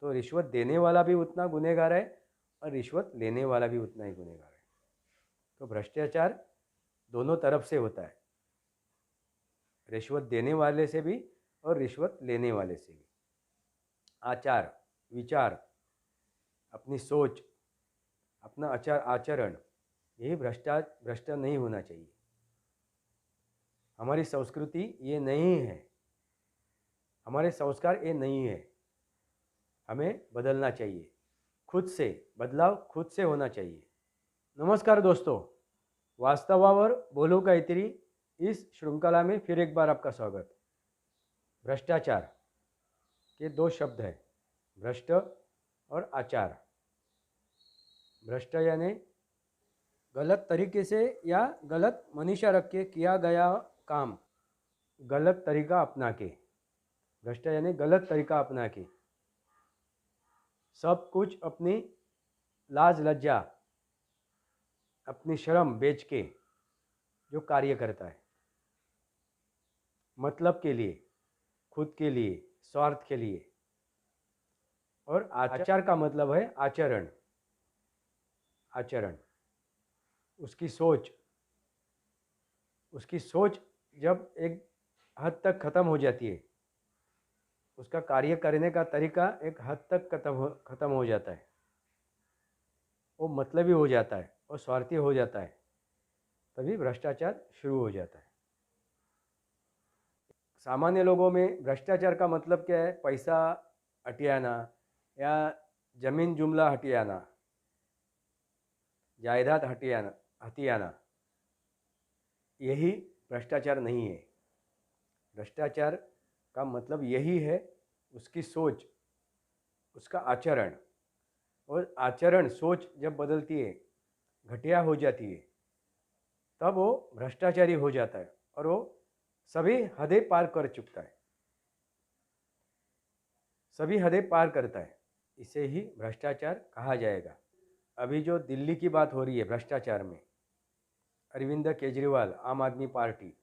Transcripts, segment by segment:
तो रिश्वत देने वाला भी उतना गुनहगार है और रिश्वत लेने वाला भी उतना ही गुनहगार है। तो भ्रष्टाचार दोनों तरफ से होता है, रिश्वत देने वाले से भी और रिश्वत लेने वाले से भी। आचार विचार, अपनी सोच, अपना आचरण, यही भ्रष्ट नहीं होना चाहिए। हमारी संस्कृति ये नहीं है, हमारे संस्कार ये नहीं है। हमें बदलना चाहिए, खुद से बदलाव खुद से होना चाहिए। नमस्कार दोस्तों, वास्तवावर बोलू काहीतरी इस श्रृंखला में फिर एक बार आपका स्वागत। भ्रष्टाचार के दो शब्द हैं, भ्रष्ट और आचार। भ्रष्ट यानी गलत तरीके से या गलत मनीषा रख के किया गया काम, गलत तरीका अपना के। भ्रष्ट यानी गलत तरीका अपना के सब कुछ अपनी लाज लज्जा, अपनी शर्म बेच के जो कार्य करता है, मतलब के लिए, खुद के लिए, स्वार्थ के लिए। और आचार का मतलब है आचरण, आचरण, उसकी सोच। उसकी सोच जब एक हद तक ख़त्म हो जाती है, उसका कार्य करने का तरीका एक हद तक ख़त्म हो जाता है, वो मतलबी हो जाता है और स्वार्थी हो जाता है, तभी भ्रष्टाचार शुरू हो जाता है। सामान्य लोगों में भ्रष्टाचार का मतलब क्या है? पैसा हटियाना या जमीन जुमला हटियाना, जायदाद हटियाना, यही भ्रष्टाचार नहीं है। भ्रष्टाचार का मतलब यही है उसकी सोच, उसका आचरण। और आचरण सोच जब बदलती है, घटिया हो जाती है, तब वो भ्रष्टाचारी हो जाता है और वो सभी हदें पार कर चुकता है, सभी हदें पार करता है। इसे ही भ्रष्टाचार कहा जाएगा। अभी जो दिल्ली की बात हो रही है भ्रष्टाचार में, अरविंद केजरीवाल, आम आदमी पार्टी,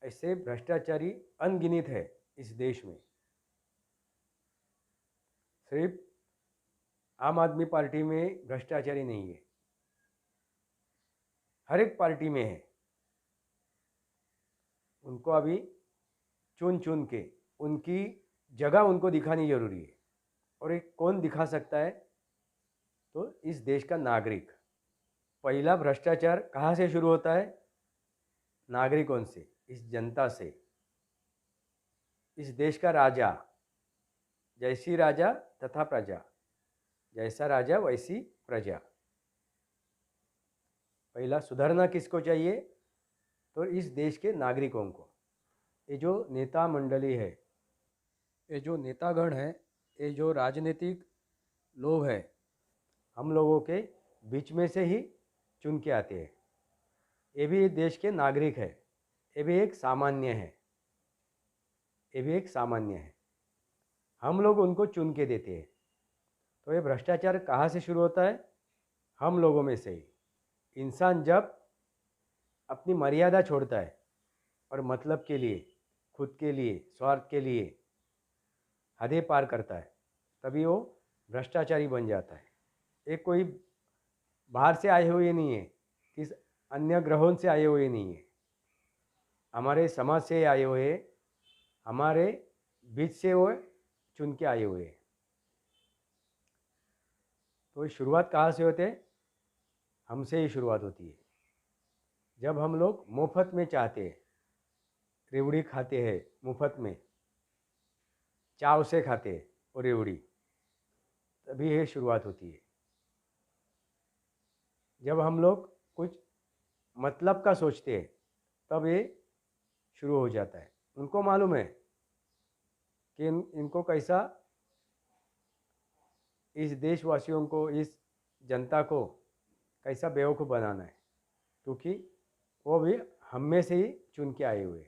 ऐसे भ्रष्टाचारी अनगिनत है इस देश में। सिर्फ आम आदमी पार्टी में भ्रष्टाचारी नहीं है, हर एक पार्टी में है। उनको अभी चुन चुन के उनकी जगह उनको दिखानी जरूरी है। और एक कौन दिखा सकता है? तो इस देश का नागरिक। पहला भ्रष्टाचार कहाँ से शुरू होता है? नागरिकों से, इस जनता से। इस देश का राजा, जैसी राजा तथा प्रजा, जैसा राजा वैसी प्रजा। पहला सुधरना किसको चाहिए? तो इस देश के नागरिकों को। ये जो नेता मंडली है, ये जो नेतागण है, ये जो राजनीतिक लोग हैं, हम लोगों के बीच में से ही चुन के आते हैं। ये भी देश के नागरिक है, ये भी एक सामान्य है, ये भी एक सामान्य है। हम लोग उनको चुन के देते हैं। तो ये भ्रष्टाचार कहाँ से शुरू होता है? हम लोगों में से ही। इंसान जब अपनी मर्यादा छोड़ता है और मतलब के लिए, खुद के लिए, स्वार्थ के लिए हदें पार करता है, तभी वो भ्रष्टाचारी बन जाता है। एक कोई बाहर से आए हुए नहीं है, किस अन्य ग्रहों से आए हुए नहीं है, हमारे समाज से आए हुए, हमारे बीच से वो चुन के आए हुए हैं। तो शुरुआत कहाँ से होते हैं? हमसे ही शुरुआत होती है। जब हम लोग मुफ्त में चाहते हैं, रेवड़ी खाते हैं मुफ्त में, चाव से खाते हैं वो रेवड़ी, तभी ये शुरुआत होती है। जब हम लोग कुछ मतलब का सोचते हैं, तब ये शुरू हो जाता है। उनको मालूम है कि इनको कैसा इस देशवासियों को, इस जनता को कैसा बेवकूफ़ बनाना है, क्योंकि वो भी हम में से ही चुन के आए हुए।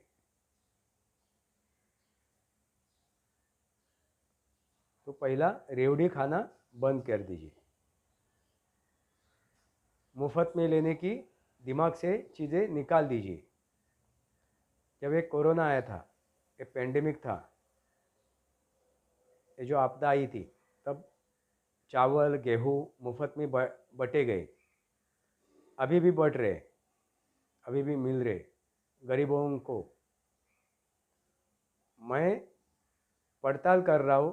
तो पहला रेवड़ी खाना बंद कर दीजिए, मुफ्त में लेने की दिमाग से चीज़ें निकाल दीजिए। जब एक कोरोना आया था, एक पेंडेमिक था, ये जो आपदा आई थी तब चावल गेहूँ मुफ्त में बटे गए, अभी भी बट रहे, अभी भी मिल रहे गरीबों को। मैं पड़ताल कर रहा हूँ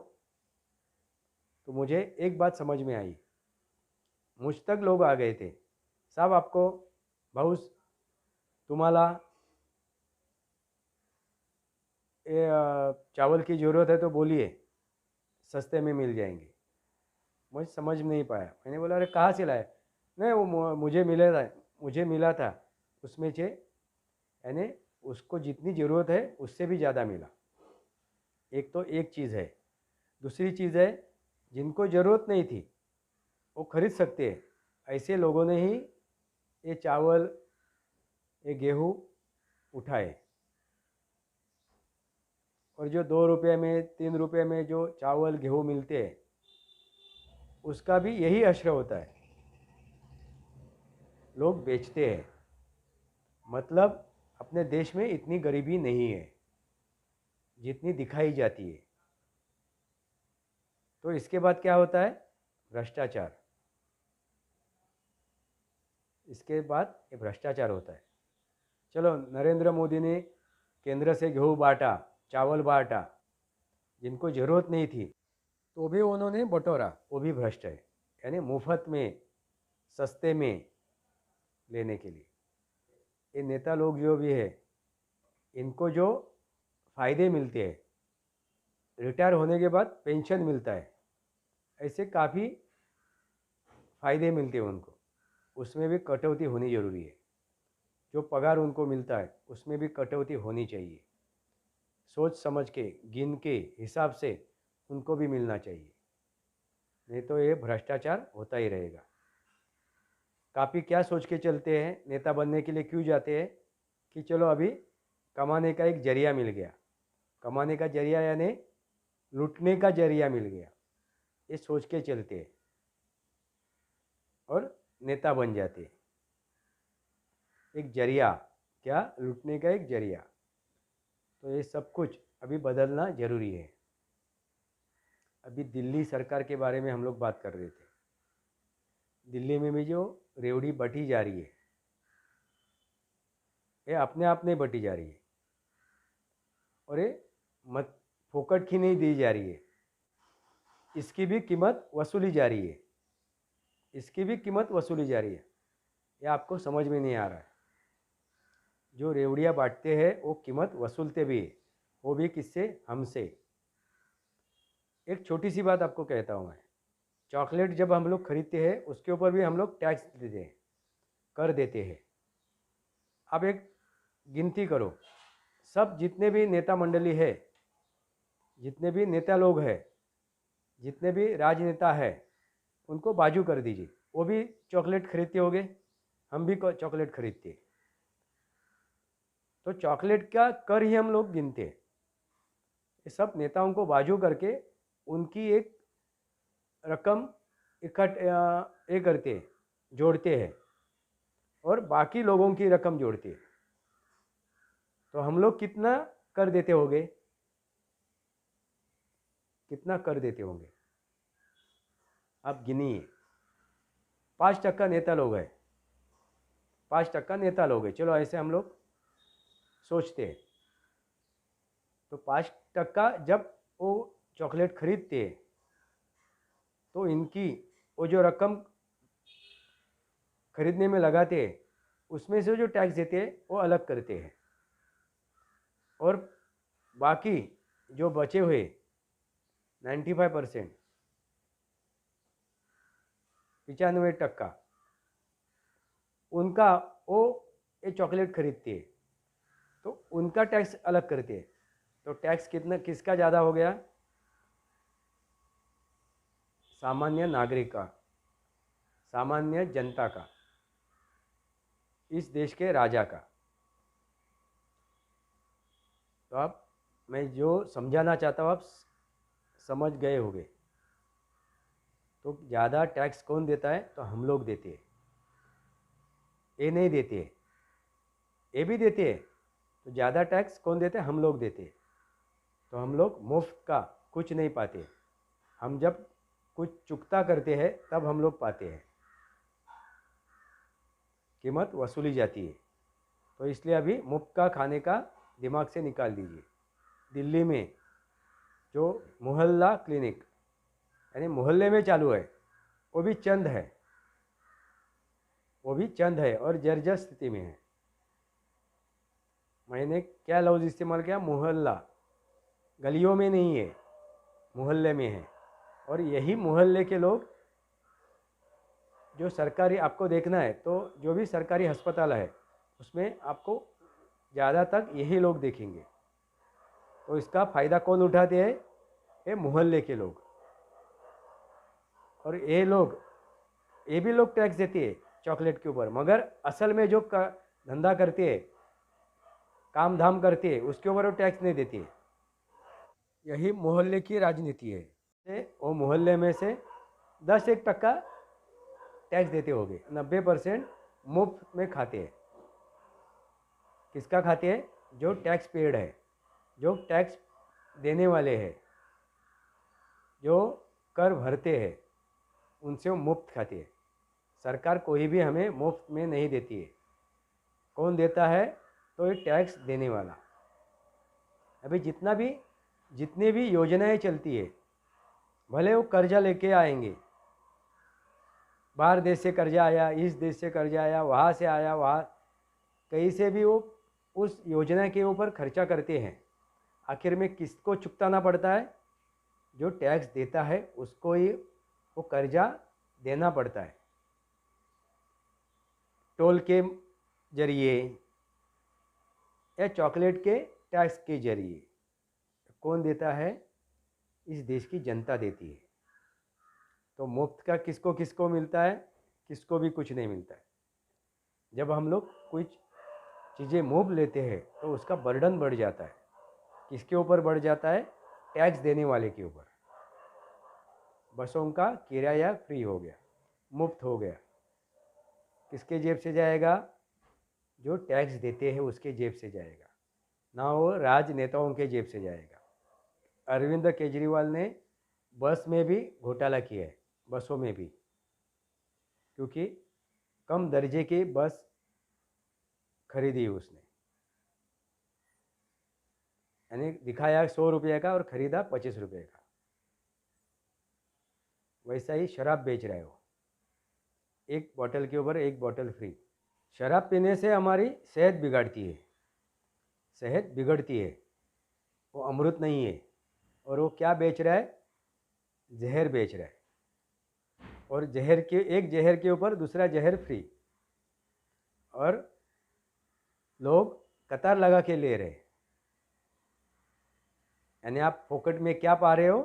तो मुझे एक बात समझ में आई। मुझ तक लोग आ गए थे, साहब आपको भाऊ तुम्हाला चावल की ज़रूरत है तो बोलिए, सस्ते में मिल जाएंगे। मुझे समझ नहीं पाया, मैंने बोला अरे कहाँ से लाए? नहीं वो मुझे मिला था उसमें से, यानी उसको जितनी ज़रूरत है उससे भी ज़्यादा मिला। एक तो एक चीज़ है, दूसरी चीज़ है जिनको ज़रूरत नहीं थी वो खरीद सकते हैं, ऐसे लोगों ने ही ये चावल ये गेहूँ उठाए। और जो 2 रुपये में 3 रुपये में जो चावल गेहूँ मिलते हैं उसका भी यही असर होता है, लोग बेचते हैं। मतलब अपने देश में इतनी गरीबी नहीं है जितनी दिखाई जाती है। तो इसके बाद क्या होता है? भ्रष्टाचार। इसके बाद ये भ्रष्टाचार होता है। चलो नरेंद्र मोदी ने केंद्र से गेहूँ बांटा, चावल बांटा, जिनको ज़रूरत नहीं थी तो भी उन्होंने बटोरा, वो भी भ्रष्ट है। यानी मुफ्त में सस्ते में लेने के लिए ये नेता लोग जो भी है इनको जो फ़ायदे मिलते हैं, रिटायर होने के बाद पेंशन मिलता है, ऐसे काफ़ी फ़ायदे मिलते हैं उनको, उसमें भी कटौती होनी ज़रूरी है। जो पगार उनको मिलता है उसमें भी कटौती होनी चाहिए, सोच समझ के गिन के हिसाब से उनको भी मिलना चाहिए, नहीं तो ये भ्रष्टाचार होता ही रहेगा। काफ़ी क्या सोच के चलते हैं, नेता बनने के लिए क्यों जाते हैं कि चलो अभी कमाने का एक जरिया मिल गया, कमाने का जरिया यानी लूटने का जरिया मिल गया, ये सोच के चलते हैं और नेता बन जाते हैं। एक जरिया, क्या? लूटने का एक जरिया। तो ये सब कुछ अभी बदलना ज़रूरी है। अभी दिल्ली सरकार के बारे में हम लोग बात कर रहे थे। दिल्ली में भी जो रेवड़ी बटी जा रही है ये अपने आप नहीं बटी जा रही है, और ये मत फोकट की नहीं दी जा रही है, इसकी भी कीमत वसूली जा रही है, इसकी भी कीमत वसूली जा रही है। ये आपको समझ में नहीं आ रहा है। जो रेवड़ियाँ बांटते हैं वो कीमत वसूलते भी है, वो भी किससे? हमसे। एक छोटी सी बात आपको कहता हूँ मैं, चॉकलेट जब हम लोग खरीदते हैं उसके ऊपर भी हम लोग टैक्स देते हैं, कर देते हैं। अब एक गिनती करो, सब जितने भी नेता मंडली है, जितने भी नेता लोग हैं, जितने भी राजनेता है, उनको बाजू कर दीजिए, वो भी चॉकलेट खरीदते होंगे, हम भी चॉकलेट खरीदते हैं। तो चॉकलेट का कर ही हम लोग गिनते हैं। ये सब नेताओं को बाजू करके उनकी एक रकम ये करते हैं, जोड़ते हैं, और बाकी लोगों की रकम जोड़ते हैं। तो हम लोग कितना कर देते होंगे, कितना कर देते होंगे आप गिनिए। 5% नेता लोग हैं, 5% नेता लोग हैं, चलो ऐसे हम लोग सोचते हैं। तो 5% जब वो चॉकलेट खरीदते हैं तो इनकी वो जो रकम खरीदने में लगाते हैं उसमें से जो टैक्स देते हैं वो अलग करते हैं, और बाकी जो बचे हुए 95%, 95% उनका वो ये चॉकलेट खरीदते हैं तो उनका टैक्स अलग करते हैं। तो टैक्स कितना किसका ज़्यादा हो गया? सामान्य नागरिक का, सामान्य जनता का, इस देश के राजा का। तो आप, मैं जो समझाना चाहता हूँ आप समझ गए होंगे। तो ज़्यादा टैक्स कौन देता है? तो हम लोग देते हैं, ये नहीं देते, ये भी देते हैं। तो ज़्यादा टैक्स कौन देते हैं? हम लोग देते हैं। तो हम लोग मुफ्त का कुछ नहीं पाते, हम जब कुछ चुकता करते हैं तब हम लोग पाते हैं, कीमत वसूली जाती है। तो इसलिए अभी मुफ्त का खाने का दिमाग से निकाल दीजिए। दिल्ली में जो मोहल्ला क्लिनिक यानी मोहल्ले में चालू है, वो भी चंद है, वो भी चंद है और जर्जर स्थिति में है। मैंने क्या लफ्ज़ इस्तेमाल किया? मोहल्ला। गलियों में नहीं है, मोहल्ले में है। और यही मोहल्ले के लोग जो सरकारी, आपको देखना है तो जो भी सरकारी अस्पताल है उसमें आपको ज़्यादा तक यही लोग देखेंगे। तो इसका फ़ायदा कौन उठाते हैं? ये मोहल्ले के लोग। और ये भी लोग टैक्स देते हैं चॉकलेट के ऊपर, मगर असल में जो धंधा करते हैं, काम धाम करते हैं, उसके ऊपर वो टैक्स नहीं देती है। यही मोहल्ले की राजनीति है। वो मोहल्ले में से 10-1% टैक्स देते होंगे, 90% मुफ्त में खाते हैं। किसका खाते हैं? जो टैक्स पेड है, जो टैक्स देने वाले हैं, जो कर भरते हैं, उनसे वो मुफ्त खाते हैं। सरकार कोई भी हमें मुफ्त में नहीं देती है। कौन देता है? तो ये टैक्स देने वाला। अभी जितनी भी योजनाएं चलती है, भले वो कर्जा लेके आएंगे, बाहर देश से कर्जा आया, इस देश से कर्जा आया, वहाँ से आया, वहाँ कहीं से भी वो उस योजना के ऊपर खर्चा करते हैं। आखिर में किसको चुकताना पड़ता है? जो टैक्स देता है उसको ही वो कर्जा देना पड़ता है। टोल के जरिए या चॉकलेट के टैक्स के जरिए। कौन देता है? इस देश की जनता देती है। तो मुफ्त का किसको किसको मिलता है? किसको भी कुछ नहीं मिलता है। जब हम लोग कुछ चीज़ें मुफ्त लेते हैं तो उसका बर्डन बढ़ जाता है। किसके ऊपर बढ़ जाता है? टैक्स देने वाले के ऊपर। बसों का किराया फ्री हो गया, मुफ्त हो गया, किसके जेब से जाएगा? जो टैक्स देते हैं उसके जेब से जाएगा, ना वो राजनेताओं के जेब से जाएगा। अरविंद केजरीवाल ने बस में भी घोटाला किया है, बसों में भी, क्योंकि कम दर्जे की बस खरीदी उसने, यानी दिखाया 100 रुपये का और ख़रीदा 25 रुपये का। वैसा ही शराब बेच रहा है वो, एक बोतल के ऊपर एक बोतल फ्री। शराब पीने से हमारी सेहत बिगड़ती है, सेहत बिगड़ती है, वो अमृत नहीं है। और वो क्या बेच रहा है? जहर बेच रहा है। और एक जहर के ऊपर दूसरा जहर फ्री। और लोग कतार लगा के ले रहे हैं। यानी आप फोकट में क्या पा रहे हो?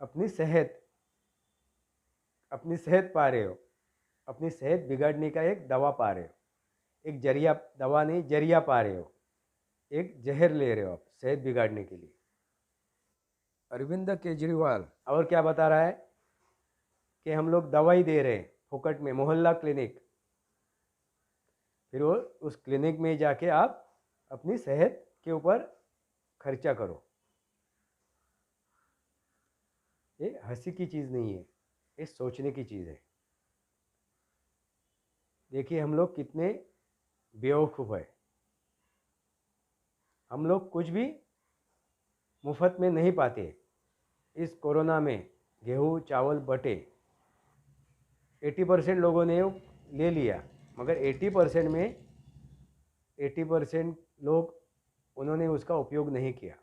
अपनी सेहत पा रहे हो। अपनी सेहत बिगाड़ने का एक दवा पा रहे हो। एक जरिया, दवा नहीं, जरिया पा रहे हो। एक जहर ले रहे हो आप सेहत बिगाड़ने के लिए। अरविंद केजरीवाल और क्या बता रहा है? कि हम लोग दवाई दे रहे हैं फोकट में, मोहल्ला क्लिनिक। फिर वो उस क्लिनिक में जाके आप अपनी सेहत के ऊपर खर्चा करो। ये हंसी की चीज़ नहीं है, ये सोचने की चीज़ है। देखिए हम लोग कितने बेवकूफ़ है। हम लोग कुछ भी मुफ्त में नहीं पाते। इस कोरोना में गेहूँ, चावल बटे 80% लोगों ने ले लिया, मगर 80% लोग उन्होंने उसका उपयोग नहीं किया।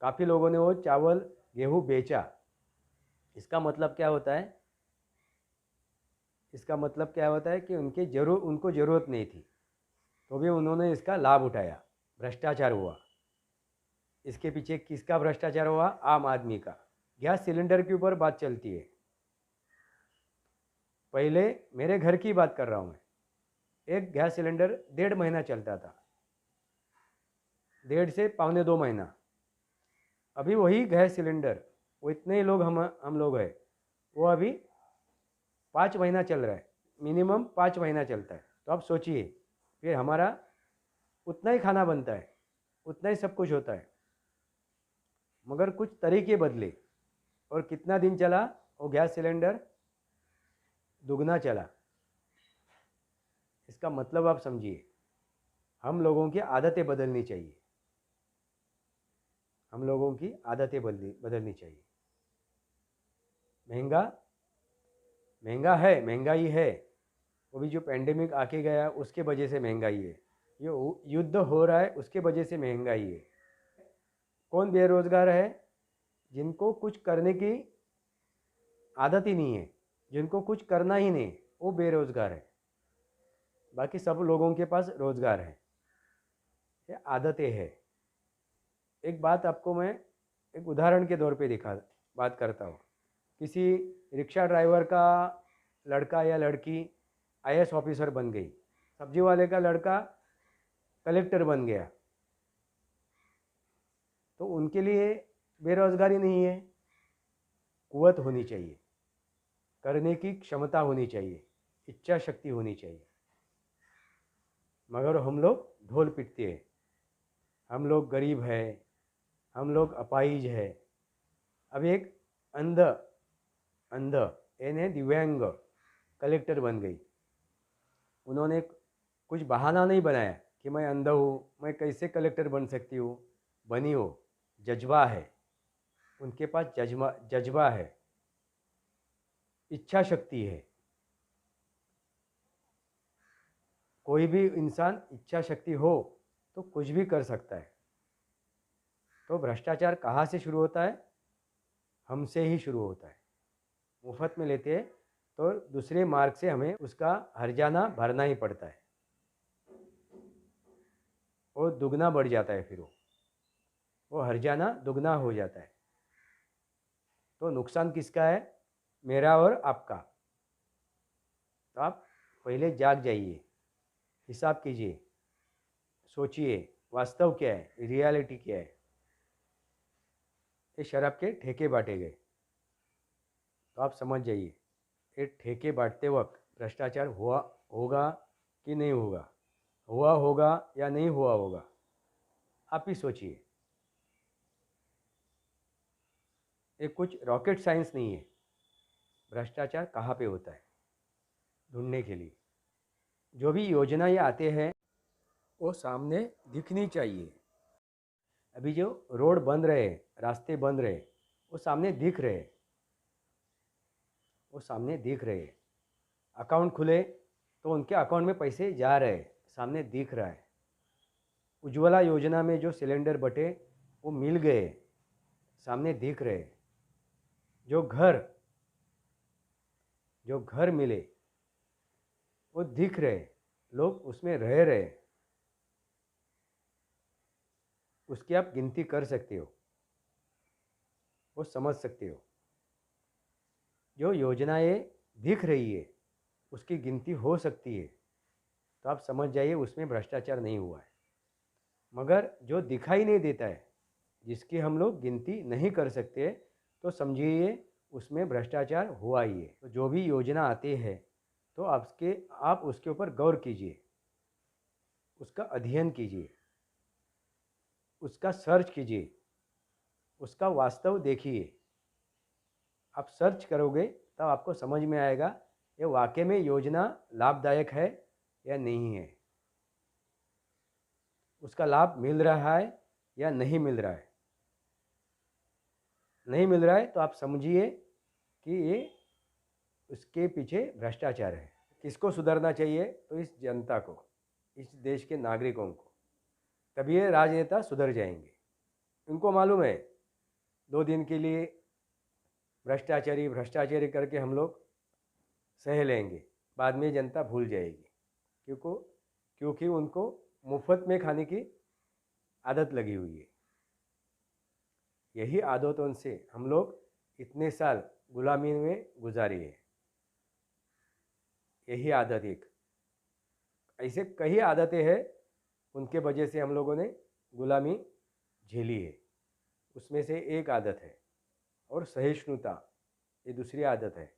काफ़ी लोगों ने वो चावल गेहूँ बेचा। इसका मतलब क्या होता है? इसका मतलब क्या होता है कि उनको ज़रूरत नहीं थी, तो भी उन्होंने इसका लाभ उठाया। भ्रष्टाचार हुआ। इसके पीछे किसका भ्रष्टाचार हुआ? आम आदमी का। गैस सिलेंडर के ऊपर बात चलती है। पहले मेरे घर की बात कर रहा हूँ मैं, एक गैस सिलेंडर 1.5 महीना चलता था, 1.5 से 1.25 महीना। अभी वही गैस सिलेंडर, वो इतने ही लोग हम लोग हैं, वो अभी 5 महीना चल रहा है, मिनिमम 5 महीना चलता है। तो आप सोचिए, फिर हमारा उतना ही खाना बनता है, उतना ही सब कुछ होता है। मगर कुछ तरीके बदले और कितना दिन चला वो गैस सिलेंडर? दुगना चला। इसका मतलब आप समझिए, हम लोगों की आदतें बदलनी चाहिए। हम लोगों की आदतें बदलनी चाहिए। महंगा महंगा है, महंगाई है, वो भी जो पेंडेमिक आके गया उसके वजह से महंगाई है। ये युद्ध हो रहा है उसके वजह से महंगाई है। कौन बेरोजगार है? जिनको कुछ करने की आदत ही नहीं है, जिनको कुछ करना ही नहीं, वो बेरोजगार है। बाकी सब लोगों के पास रोजगार है। ये आदतें हैं। एक बात आपको मैं एक उदाहरण के तौर पे बात करता हूँ। किसी रिक्शा ड्राइवर का लड़का या लड़की आईएएस ऑफिसर बन गई, सब्जी वाले का लड़का कलेक्टर बन गया, तो उनके लिए बेरोजगारी नहीं है। कुवत होनी चाहिए, करने की क्षमता होनी चाहिए, इच्छा शक्ति होनी चाहिए। मगर हम लोग ढोल पीटते हैं, हम लोग गरीब है, हम लोग अपाहिज है। अब एक अंध अंध यानी दिव्यांग कलेक्टर बन गई। उन्होंने कुछ बहाना नहीं बनाया कि मैं अंधा हूँ, मैं कैसे कलेक्टर बन सकती हूँ। बनी हो, जज्बा है उनके पास, जज्बा है, इच्छा शक्ति है। कोई भी इंसान इच्छा शक्ति हो तो कुछ भी कर सकता है। तो भ्रष्टाचार कहाँ से शुरू होता है? हमसे ही शुरू होता है। मुफ्त में लेते हैं तो दूसरे मार्ग से हमें उसका हर्जाना भरना ही पड़ता है, और दुगना बढ़ जाता है। फिर वो हर्जाना दुगना हो जाता है। तो नुकसान किसका है? मेरा और आपका। तो आप पहले जाग जाइए, हिसाब कीजिए, सोचिए वास्तव क्या है, रियलिटी क्या है। ये शराब के ठेके बांटे गए, तो आप समझ जाइए ये ठेके बांटते वक्त भ्रष्टाचार हुआ होगा कि नहीं होगा, हुआ होगा या नहीं हुआ होगा, आप ही सोचिए। ये कुछ रॉकेट साइंस नहीं है। भ्रष्टाचार कहाँ पे होता है ढूंढने के लिए जो भी योजनाएं आते हैं वो सामने दिखनी चाहिए। अभी जो रोड बन रहे, रास्ते बन रहे, वो सामने दिख रहे, वो सामने दिख रहे। अकाउंट खुले तो उनके अकाउंट में पैसे जा रहे, सामने दिख रहा है। उज्ज्वला योजना में जो सिलेंडर बटे वो मिल गए, सामने दिख रहे। जो घर मिले वो दिख रहे, लोग उसमें रह रहे, उसकी आप गिनती कर सकते हो, वो समझ सकते हो। जो योजनाएं दिख रही है उसकी गिनती हो सकती है, तो आप समझ जाइए उसमें भ्रष्टाचार नहीं हुआ है। मगर जो दिखाई नहीं देता है, जिसकी हम लोग गिनती नहीं कर सकते, तो समझिए उसमें भ्रष्टाचार हुआ ही है। तो जो भी योजना आती है तो आप उसके ऊपर गौर कीजिए, उसका अध्ययन कीजिए, उसका सर्च कीजिए, उसका वास्तव देखिए। आप सर्च करोगे तब आपको समझ में आएगा ये वाकई में योजना लाभदायक है या नहीं है, उसका लाभ मिल रहा है या नहीं मिल रहा है। नहीं मिल रहा है तो आप समझिए कि ये उसके पीछे भ्रष्टाचार है। किसको सुधरना चाहिए? तो इस जनता को, इस देश के नागरिकों को। तभी ये राजनेता सुधर जाएंगे। उनको मालूम है 2 दिन के लिए भ्रष्टाचारी भ्रष्टाचारी करके हम लोग सह लेंगे, बाद में जनता भूल जाएगी। क्योंकि उनको मुफ्त में खाने की आदत लगी हुई है। यही आदतों से हम लोग इतने साल गुलामी में गुजारी है। यही आदत एक, ऐसे कई आदतें हैं उनके वजह से हम लोगों ने गुलामी झेली है। उसमें से एक आदत है, और सहिष्णुता ये दूसरी आदत है।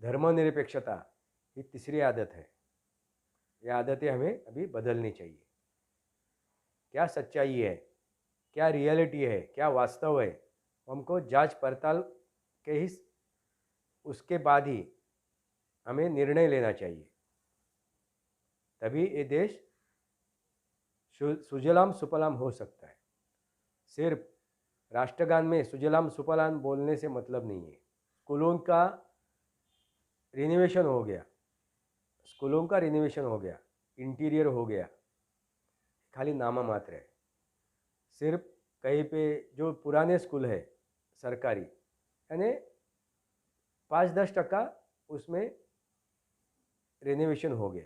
धर्मनिरपेक्षता ये तीसरी आदत है। ये आदतें हमें अभी बदलनी चाहिए। क्या सच्चाई है क्या रियलिटी है, क्या वास्तव है, हमको जांच पड़ताल के ही उसके बाद ही हमें निर्णय लेना चाहिए। तभी ये देश सुजलाम सुफलाम हो सकता है। सिर्फ राष्ट्रगान में सुजलाम सुफलाम बोलने से मतलब नहीं है। स्कूलों का रिनोवेशन हो गया, स्कूलों का रिनोवेशन हो गया, इंटीरियर हो गया, खाली नामा मात्र है। सिर्फ कहीं पे जो पुराने स्कूल है सरकारी, यानी 5-10% उसमें रिनोवेशन हो गया,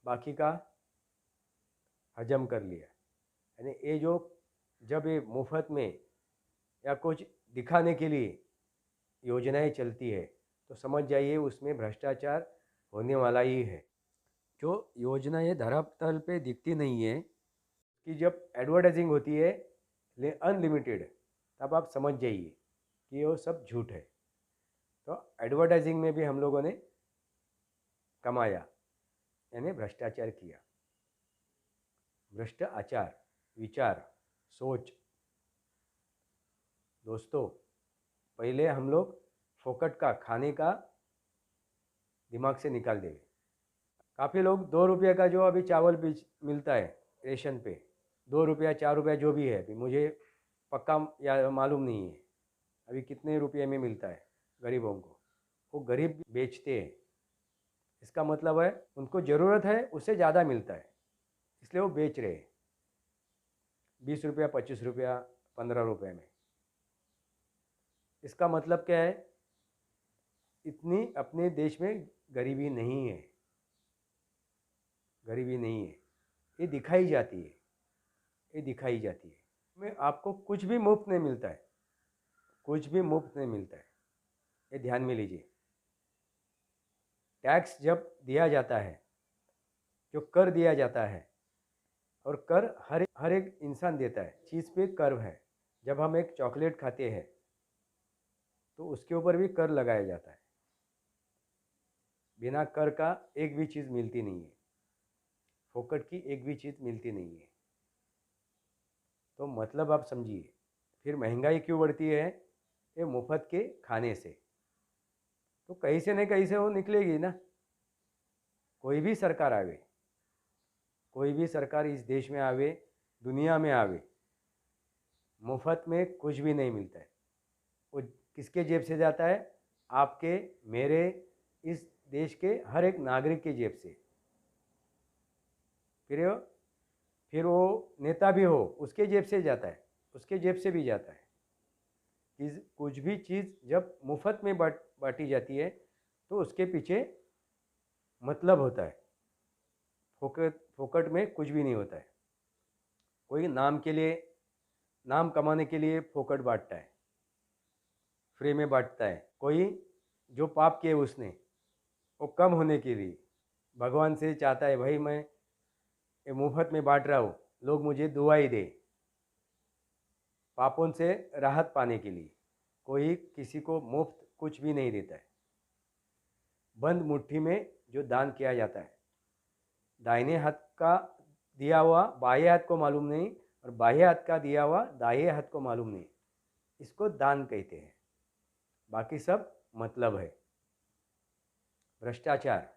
बाकी का हजम कर लिया। यानी ये जो जब ये मुफ्त में या कुछ दिखाने के लिए योजनाएं चलती है तो समझ जाइए उसमें भ्रष्टाचार होने वाला ही है। जो योजनाएं धरातल पे दिखती नहीं है कि जब एडवर्टाइजिंग होती है अनलिमिटेड, तब आप समझ जाइए कि वो सब झूठ है। तो एडवर्टाइजिंग में भी हम लोगों ने कमाया, यानी भ्रष्टाचार किया। भ्रष्ट आचार, विचार, सोच। दोस्तों, पहले हम लोग फोकट का खाने का दिमाग से निकाल देंगे। काफ़ी लोग 2 रुपये का जो अभी चावल भी मिलता है रेशन पे, 2 रुपया 4 रुपया जो भी है, अभी मुझे पक्का या मालूम नहीं है अभी कितने रुपये में मिलता है गरीबों को, वो गरीब बेचते हैं। इसका मतलब है उनको ज़रूरत है, उससे ज़्यादा मिलता है, इसलिए वो बेच रहे हैं 20 रुपया 25 रुपया 15 रुपये में। इसका मतलब क्या है? इतनी अपने देश में गरीबी नहीं है, गरीबी नहीं है, ये दिखाई जाती है, ये दिखाई जाती है। में आपको कुछ भी मुफ्त नहीं मिलता है, कुछ भी मुफ्त नहीं मिलता है, ये ध्यान में लीजिए। टैक्स जब दिया जाता है, जो कर दिया जाता है, और कर हर एक इंसान देता है, चीज़ पे कर है। जब हम एक चॉकलेट खाते हैं तो उसके ऊपर भी कर लगाया जाता है। बिना कर का एक भी चीज़ मिलती नहीं है, फोकट की एक भी चीज़ मिलती नहीं है। तो मतलब आप समझिए, फिर महंगाई क्यों बढ़ती है? ये मुफ्त के खाने से। तो कहीं से न कहीं से वो निकलेगी ना। कोई भी सरकार आवे, कोई भी सरकार इस देश में आवे, दुनिया में आवे, मुफ्त में कुछ भी नहीं मिलता है। वो किसके जेब से जाता है? आपके, मेरे, इस देश के हर एक नागरिक के जेब से। फिर वो नेता भी हो, उसके जेब से जाता है, उसके जेब से भी जाता है। कुछ भी चीज़ जब मुफ्त में बांटी जाती है तो उसके पीछे मतलब होता है। फोकट में कुछ भी नहीं होता है। कोई नाम के लिए, नाम कमाने के लिए फोकट बांटता है, फ्री में बांटता है। कोई जो पाप किए उसने, वो कम होने के लिए भगवान से चाहता है, भाई मैं ये मुफ्त में बांट रहा हूँ, लोग मुझे दुआई दे, पापों से राहत पाने के लिए। कोई किसी को मुफ्त कुछ भी नहीं देता है। बंद मुट्ठी में जो दान किया जाता है, दाहिने हाथ का दिया हुआ बाएं हाथ को मालूम नहीं, और बाएं हाथ का दिया हुआ दाएं हाथ को मालूम नहीं, इसको दान कहते हैं। बाकी सब मतलब है। भ्रष्टाचार,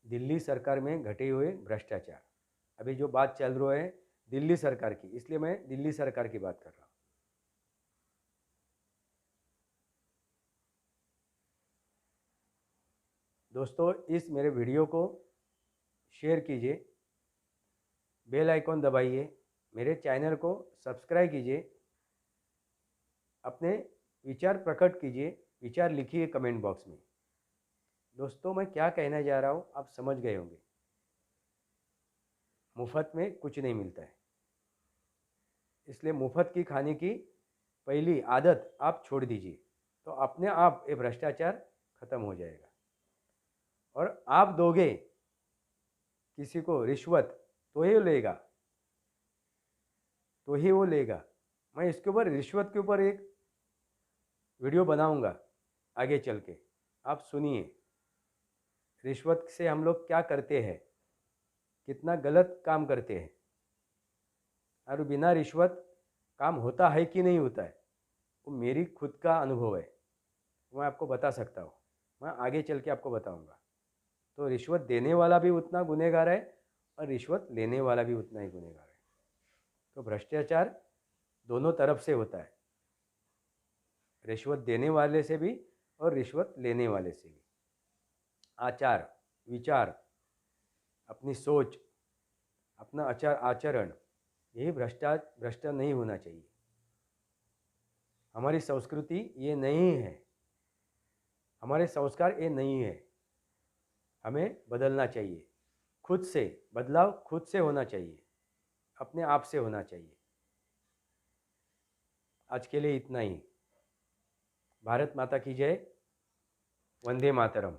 दिल्ली सरकार में घटे हुए भ्रष्टाचार। अभी जो बात चल रही है दिल्ली सरकार की, इसलिए मैं दिल्ली सरकार की बात कर रहा हूँ। दोस्तों, इस मेरे वीडियो को शेयर कीजिए, बेल आइकॉन दबाइए, मेरे चैनल को सब्सक्राइब कीजिए, अपने विचार प्रकट कीजिए, विचार लिखिए कमेंट बॉक्स में। दोस्तों, मैं क्या कहना जा रहा हूँ आप समझ गए होंगे। मुफ्त में कुछ नहीं मिलता है, इसलिए मुफ्त की खाने की पहली आदत आप छोड़ दीजिए, तो अपने आप ये भ्रष्टाचार खत्म हो जाएगा। और आप दोगे किसी को रिश्वत तो ही लेगा, तो ही वो लेगा। मैं इसके ऊपर, रिश्वत के ऊपर एक वीडियो बनाऊंगा आगे चल के, आप सुनिए। रिश्वत से हम लोग क्या करते हैं, कितना गलत काम करते हैं। और बिना रिश्वत काम होता है कि नहीं होता है, वो मेरी खुद का अनुभव है, मैं आपको बता सकता हूँ, मैं आगे चल के आपको बताऊँगा। तो रिश्वत देने वाला भी उतना गुनहगार है और रिश्वत लेने वाला भी उतना ही गुनहगार है। तो भ्रष्टाचार दोनों तरफ से होता है, रिश्वत देने वाले से भी और रिश्वत लेने वाले से भी। आचार विचार, अपनी सोच, अपना आचरण, यही भ्रष्ट नहीं होना चाहिए। हमारी संस्कृति ये नहीं है, हमारे संस्कार ये नहीं है, हमें बदलना चाहिए। खुद से बदलाव खुद से होना चाहिए, अपने आप से होना चाहिए। आज के लिए इतना ही। भारत माता की जय। वंदे मातरम।